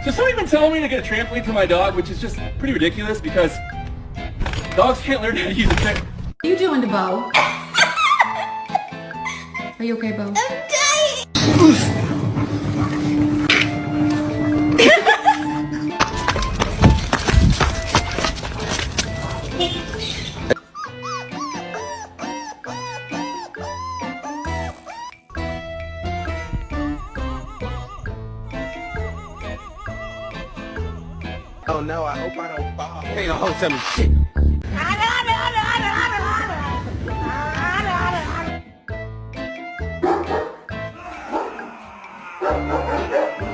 So somebody's been telling me to get a trampoline for my dog, which is just pretty ridiculous because dogs can't learn how to use a trampoline. What are you doing to Bo? Are you okay, Bo? I'm dying. Oh no, I hope I don't fall. Hey, the whole 7 shit.